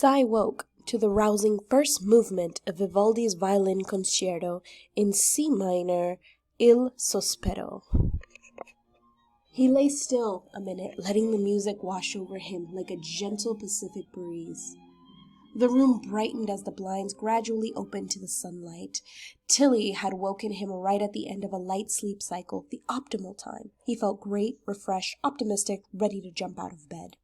Sai woke to the rousing first movement of Vivaldi's violin concerto in C minor, Il Sospetto. He lay still a minute, letting the music wash over him like a gentle Pacific breeze. The room brightened as the blinds gradually opened to the sunlight. Tilly had woken him right at the end of a light sleep cycle, the optimal time. He felt great, refreshed, optimistic, ready to jump out of bed.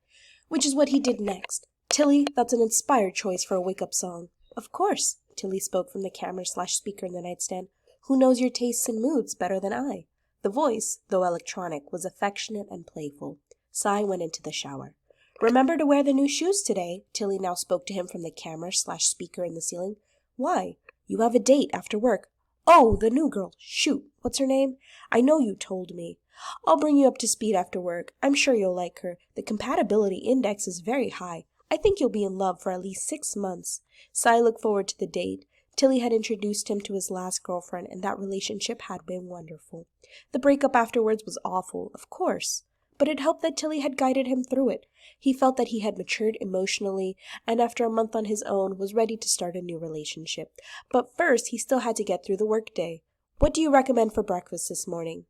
Which is what he did next. Tilly, that's an inspired choice for a wake-up song. Of course, Tilly spoke from the camera/speaker in the nightstand. Who knows your tastes and moods better than I? The voice, though electronic, was affectionate and playful. Sai went into the shower. Remember to wear the new shoes today, Tilly now spoke to him from the camera/speaker in the ceiling. Why? You have a date after work. Oh, the new girl. Shoot, what's her name? I know you told me. I'll bring you up to speed after work. I'm sure you'll like her. The compatibility index is very high. I think you'll be in love for at least 6 months. Sai looked forward to the date. Tilly had introduced him to his last girlfriend, and that relationship had been wonderful. The breakup afterwards was awful, of course, but it helped that Tilly had guided him through it. He felt that he had matured emotionally, and after a month on his own, was ready to start a new relationship. But first, he still had to get through the workday. What do you recommend for breakfast this morning?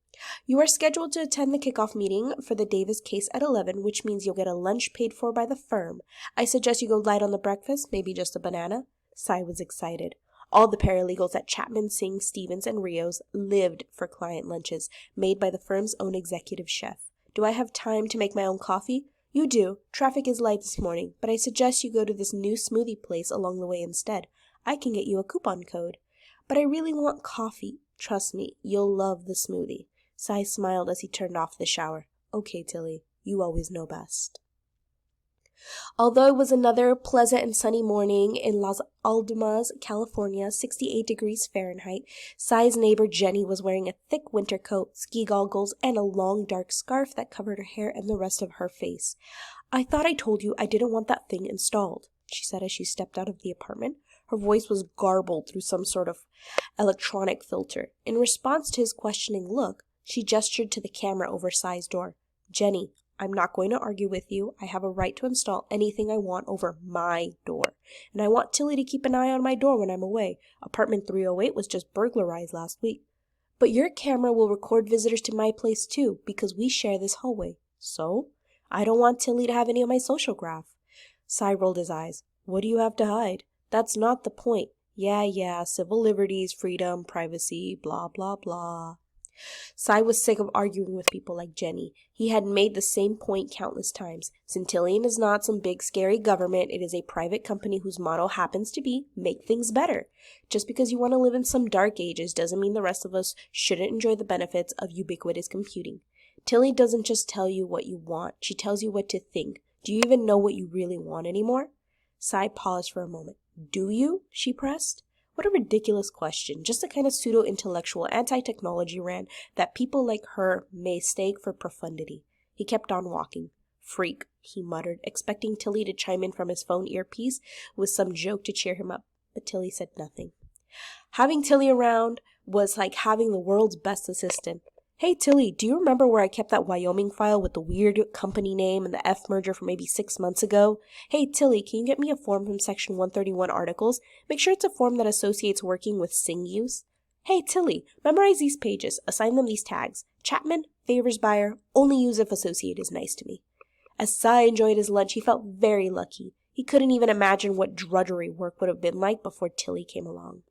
You are scheduled to attend the kickoff meeting for the Davis case at 11, which means you'll get a lunch paid for by the firm. I suggest you go light on the breakfast, maybe just a banana. Sai was excited. All the paralegals at Chapman, Singh, Stevens, and Rios lived for client lunches, made by the firm's own executive chef. Do I have time to make my own coffee? You do. Traffic is light this morning, but I suggest you go to this new smoothie place along the way instead. I can get you a coupon code. But I really want coffee. Trust me, you'll love the smoothie. Sai smiled as he turned off the shower. Okay, Tilly, you always know best. Although it was another pleasant and sunny morning in Las Aldumas, California, 68 degrees Fahrenheit, Sai's neighbor Jenny was wearing a thick winter coat, ski goggles, and a long dark scarf that covered her hair and the rest of her face. I thought I told you I didn't want that thing installed, she said as she stepped out of the apartment. Her voice was garbled through some sort of electronic filter. In response to his questioning look, she gestured to the camera over Sai's door. Jenny, I'm not going to argue with you. I have a right to install anything I want over my door. And I want Tilly to keep an eye on my door when I'm away. Apartment 308 was just burglarized last week. But your camera will record visitors to my place too, because we share this hallway. So? I don't want Tilly to have any of my social graph. Sai rolled his eyes. What do you have to hide? That's not the point. Yeah, civil liberties, freedom, privacy, blah, blah, blah. Sai was sick of arguing with people like Jenny. He had made the same point countless times. Centillion is not some big scary government. It is a private company whose motto happens to be, make things better. Just because you want to live in some dark ages doesn't mean the rest of us shouldn't enjoy the benefits of ubiquitous computing. Tilly doesn't just tell you what you want. She tells you what to think. Do you even know what you really want anymore? Sai paused for a moment. Do you? She pressed. What a ridiculous question, just the kind of pseudo-intellectual anti-technology rant that people like her mistake for profundity. He kept on walking. Freak, he muttered, expecting Tilly to chime in from his phone earpiece with some joke to cheer him up, but Tilly said nothing. Having Tilly around was like having the world's best assistant. Hey, Tilly, do you remember where I kept that Wyoming file with the weird company name and the F merger from maybe 6 months ago? Hey, Tilly, can you get me a form from Section 131 articles? Make sure it's a form that associates working with Sing use. Hey, Tilly, memorize these pages. Assign them these tags. Chapman, favors buyer, only use if associate is nice to me. As Sai enjoyed his lunch, he felt very lucky. He couldn't even imagine what drudgery work would have been like before Tilly came along.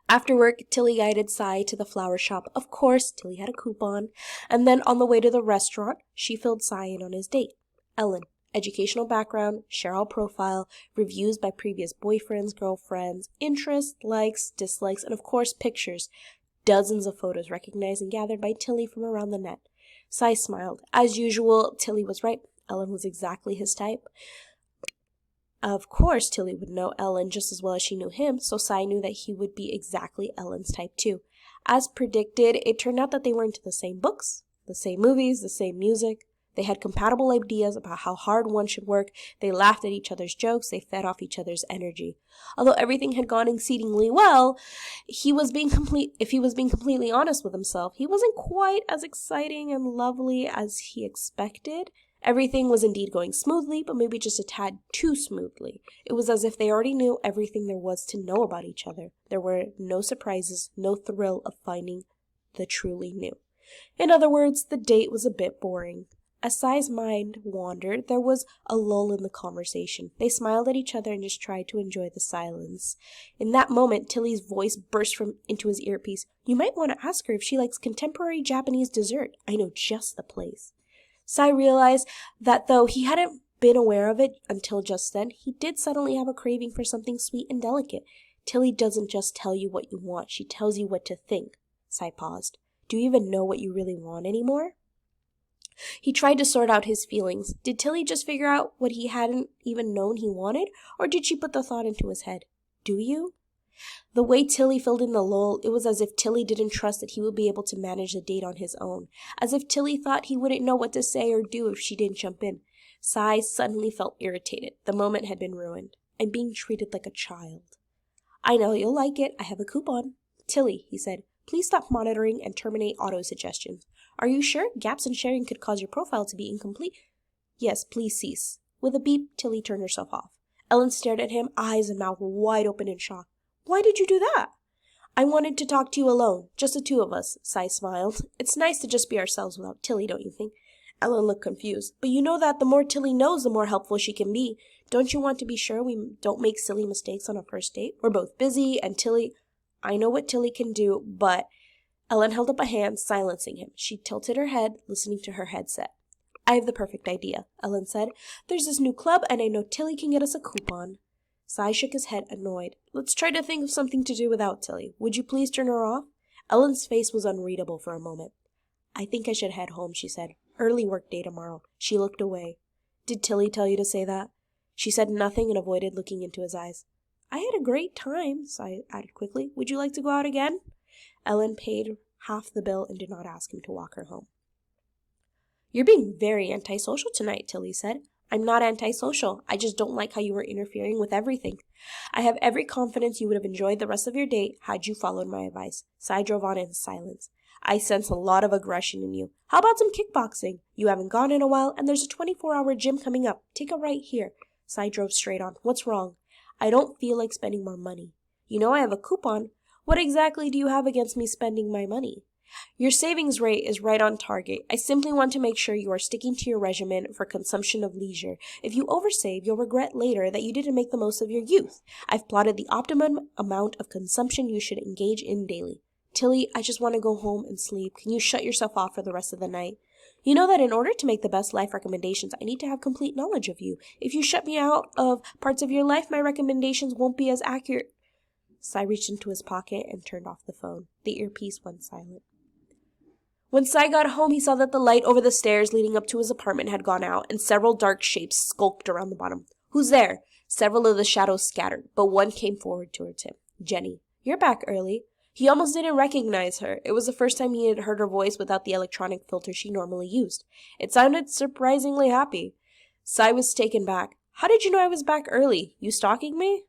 After work, Tilly guided Sai to the flower shop. Of course, Tilly had a coupon. And then on the way to the restaurant, she filled Sai in on his date. Ellen, educational background, Cheryl profile, reviews by previous boyfriends, girlfriends, interests, likes, dislikes, and of course pictures. Dozens of photos recognized and gathered by Tilly from around the net. Sai smiled. As usual, Tilly was right. Ellen was exactly his type. Of course, Tilly would know Ellen just as well as she knew him, so Sai knew that he would be exactly Ellen's type too. As predicted, it turned out that they were into the same books, the same movies, the same music. They had compatible ideas about how hard one should work. They laughed at each other's jokes. They fed off each other's energy. Although everything had gone exceedingly well, if he was being completely honest with himself, he wasn't quite as exciting and lovely as he expected. Everything was indeed going smoothly, but maybe just a tad too smoothly. It was as if they already knew everything there was to know about each other. There were no surprises, no thrill of finding the truly new. In other words, the date was a bit boring. As Sai's mind wandered, there was a lull in the conversation. They smiled at each other and just tried to enjoy the silence. In that moment, Tilly's voice burst into his earpiece. "You might want to ask her if she likes contemporary Japanese dessert. I know just the place." Sai realized that though he hadn't been aware of it until just then, he did suddenly have a craving for something sweet and delicate. Tilly doesn't just tell you what you want, she tells you what to think. Sai paused. "Do you even know what you really want anymore?" He tried to sort out his feelings. Did Tilly just figure out what he hadn't even known he wanted, or did she put the thought into his head? "Do you?" The way Tilly filled in the lull, it was as if Tilly didn't trust that he would be able to manage the date on his own. As if Tilly thought he wouldn't know what to say or do if she didn't jump in. Sai suddenly felt irritated. The moment had been ruined. I'm being treated like a child. "I know you'll like it. I have a coupon." "Tilly," he said, "please stop monitoring and terminate auto-suggestions. Are you sure? Gaps in sharing could cause your profile to be incomplete." "Yes, please cease." With a beep, Tilly turned herself off. Ellen stared at him, eyes and mouth wide open in shock. "Why did you do that?" "I wanted to talk to you alone, just the two of us," Sai smiled. "It's nice to just be ourselves without Tilly, don't you think?" Ellen looked confused. "But you know that the more Tilly knows, the more helpful she can be. Don't you want to be sure we don't make silly mistakes on a first date? We're both busy, and Tilly—" "I know what Tilly can do, but—" Ellen held up a hand, silencing him. She tilted her head, listening to her headset. "I have the perfect idea," Ellen said. "There's this new club, and I know Tilly can get us a coupon." Sai shook his head, annoyed. "Let's try to think of something to do without Tilly. Would you please turn her off?" Ellen's face was unreadable for a moment. "I think I should head home," she said. "Early work day tomorrow." She looked away. "Did Tilly tell you to say that?" She said nothing and avoided looking into his eyes. "I had a great time," Sai added quickly. "Would you like to go out again?" Ellen paid half the bill and did not ask him to walk her home. "You're being very antisocial tonight," Tilly said. "I'm not antisocial. I just don't like how you were interfering with everything. I have every confidence you would have enjoyed the rest of your date had you followed my advice." Sai drove on in silence. "I sense a lot of aggression in you. How about some kickboxing? You haven't gone in a while, and there's a 24-hour gym coming up. Take a right here." Sai drove straight on. "What's wrong?" "I don't feel like spending more money." "You know I have a coupon. What exactly do you have against me spending my money?" "Your savings rate is right on target. I simply want to make sure you are sticking to your regimen for consumption of leisure. If you oversave, you'll regret later that you didn't make the most of your youth. I've plotted the optimum amount of consumption you should engage in daily." "Tilly, I just want to go home and sleep. Can you shut yourself off for the rest of the night?" "You know that in order to make the best life recommendations, I need to have complete knowledge of you. If you shut me out of parts of your life, my recommendations won't be as accurate." Sai reached into his pocket and turned off the phone. The earpiece went silent. When Sai got home, he saw that the light over the stairs leading up to his apartment had gone out, and several dark shapes skulked around the bottom. "Who's there?" Several of the shadows scattered, but one came forward towards him. "Jenny." "You're back early." He almost didn't recognize her. It was the first time he had heard her voice without the electronic filter she normally used. It sounded surprisingly happy. Sai was taken back. "How did you know I was back early? You stalking me?"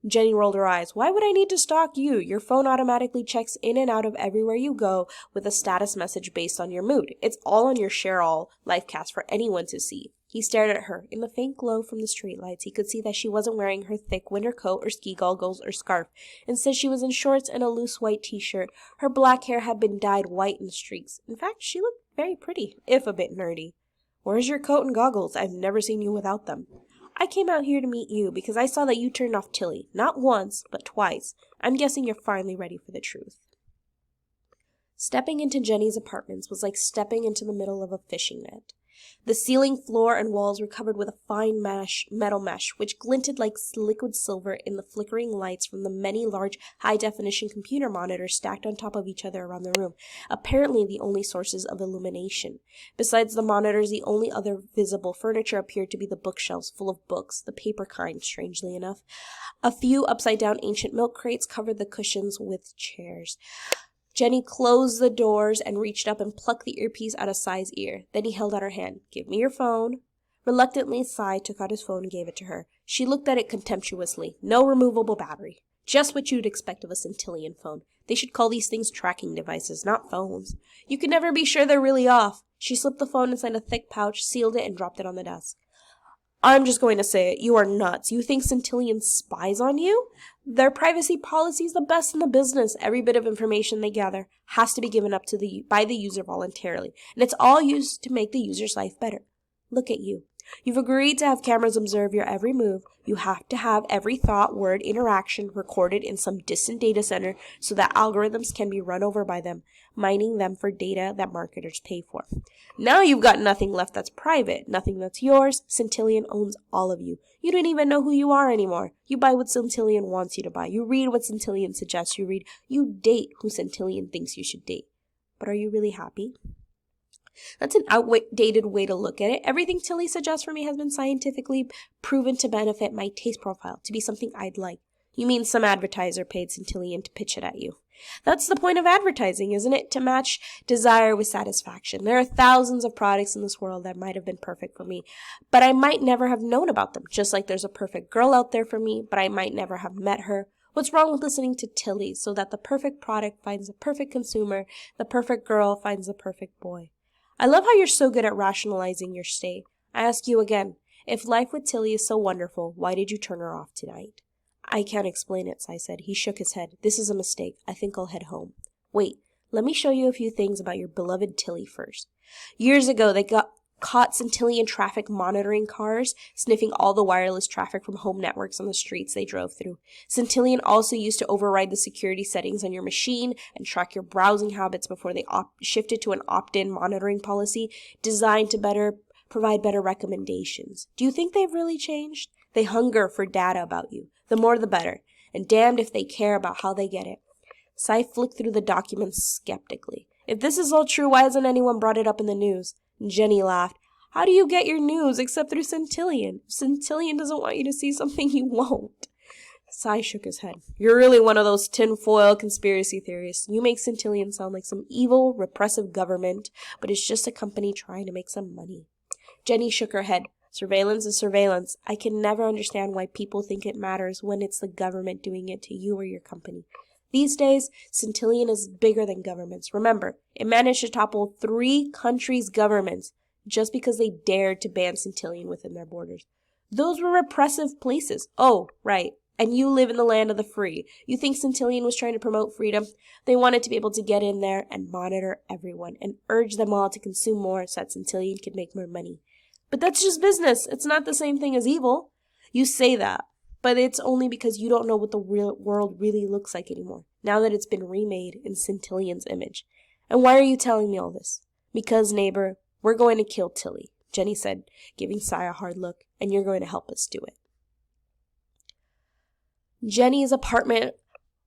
Jenny rolled her eyes. "Why would I need to stalk you? Your phone automatically checks in and out of everywhere you go with a status message based on your mood. It's all on your Share All Lifecast for anyone to see." He stared at her. In the faint glow from the streetlights, he could see that she wasn't wearing her thick winter coat or ski goggles or scarf. Instead, she was in shorts and a loose white t-shirt. Her black hair had been dyed white in streaks. In fact, she looked very pretty, if a bit nerdy. "Where's your coat and goggles? I've never seen you without them." "I came out here to meet you because I saw that you turned off Tilly. Not once, but twice. I'm guessing you're finally ready for the truth." Stepping into Jenny's apartments was like stepping into the middle of a fishing net. The ceiling, floor, and walls were covered with a fine metal mesh, which glinted like liquid silver in the flickering lights from the many large high-definition computer monitors stacked on top of each other around the room, apparently the only sources of illumination. Besides the monitors, the only other visible furniture appeared to be the bookshelves full of books, the paper kind, strangely enough. A few upside-down ancient milk crates covered the cushions with chairs. Jenny closed the doors and reached up and plucked the earpiece out of Sai's ear. Then he held out her hand. "Give me your phone." Reluctantly, Sai took out his phone and gave it to her. She looked at it contemptuously. No removable battery. Just what you'd expect of a centillion phone. They should call these things tracking devices, not phones. You can never be sure they're really off. She slipped the phone inside a thick pouch, sealed it, and dropped it on the desk. I'm just going to say it. You are nuts. You think Centillion spies on you? Their privacy policy is the best in the business. Every bit of information they gather has to be given up by the user voluntarily, and it's all used to make the user's life better. Look at you. You've agreed to have cameras observe your every move. You have to have every thought, word, interaction recorded in some distant data center so that algorithms can be run over by them, mining them for data that marketers pay for. Now you've got nothing left that's private, nothing that's yours. Centillion owns all of you. You don't even know who you are anymore. You buy what Centillion wants you to buy. You read what Centillion suggests you read. You date who Centillion thinks you should date. But are you really happy? That's an outdated way to look at it. Everything Tilly suggests for me has been scientifically proven to benefit my taste profile, to be something I'd like. You mean some advertiser paid Centillion to pitch it at you? That's the point of advertising, isn't it? To match desire with satisfaction. There are thousands of products in this world that might have been perfect for me, but I might never have known about them. Just like there's a perfect girl out there for me, but I might never have met her. What's wrong with listening to Tilly so that the perfect product finds the perfect consumer, the perfect girl finds the perfect boy? I love how you're so good at rationalizing your stay. I ask you again, if life with Tilly is so wonderful, why did you turn her off tonight? I can't explain it, Sai said. He shook his head. This is a mistake. I think I'll head home. Wait, let me show you a few things about your beloved Tilly first. Years ago, they caught Centillion traffic monitoring cars, sniffing all the wireless traffic from home networks on the streets they drove through. Centillion also used to override the security settings on your machine and track your browsing habits before they shifted to an opt-in monitoring policy designed to provide better recommendations. Do you think they've really changed? They hunger for data about you. The more the better. And damned if they care about how they get it. Sai flicked through the documents skeptically. If this is all true, why hasn't anyone brought it up in the news? Jenny laughed. How do you get your news except through Centillion? If Centillion doesn't want you to see something, he won't. Sai shook his head. You're really one of those tinfoil conspiracy theorists. You make Centillion sound like some evil, repressive government, but it's just a company trying to make some money. Jenny shook her head. Surveillance is surveillance. I can never understand why people think it matters when it's the government doing it to you or your company. These days, Centillion is bigger than governments. Remember, it managed to topple 3 countries' governments just because they dared to ban Centillion within their borders. Those were repressive places. Oh, right. And you live in the land of the free. You think Centillion was trying to promote freedom? They wanted to be able to get in there and monitor everyone and urge them all to consume more so that Centillion could make more money. But that's just business. It's not the same thing as evil. You say that, but it's only because you don't know what the real world really looks like anymore, now that it's been remade in Centillion's image. And why are you telling me all this? Because, neighbor, we're going to kill Tilly, Jenny said, giving Sai a hard look, and you're going to help us do it. Jenny's apartment,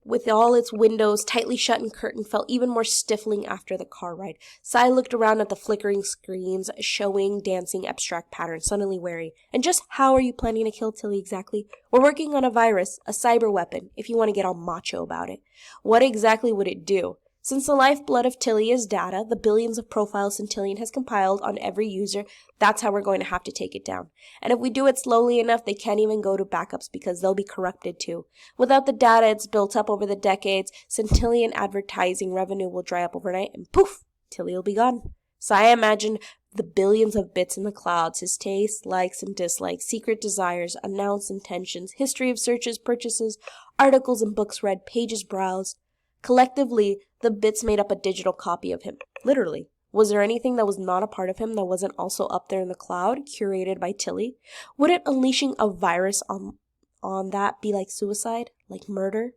with all its windows tightly shut and curtained, felt even more stifling after the car ride. Sai looked around at the flickering screens, showing dancing abstract patterns, suddenly wary. And just how are you planning to kill Tilly exactly? We're working on a virus, a cyber weapon, if you want to get all macho about it. What exactly would it do? Since the lifeblood of Tilly is data, the billions of profiles Centillion has compiled on every user, that's how we're going to have to take it down. And if we do it slowly enough, they can't even go to backups because they'll be corrupted too. Without the data it's built up over the decades, Centillion advertising revenue will dry up overnight and poof, Tilly will be gone. So I imagined the billions of bits in the clouds, his tastes, likes and dislikes, secret desires, announced intentions, history of searches, purchases, articles and books read, pages browsed. Collectively, the bits made up a digital copy of him. Literally. Was there anything that was not a part of him that wasn't also up there in the cloud, curated by Tilly? Wouldn't unleashing a virus on that be like suicide? Like murder?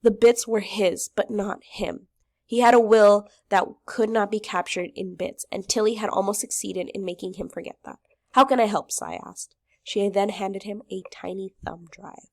The bits were his, but not him. He had a will that could not be captured in bits, and Tilly had almost succeeded in making him forget that. How can I help? Sai asked. She then handed him a tiny thumb drive.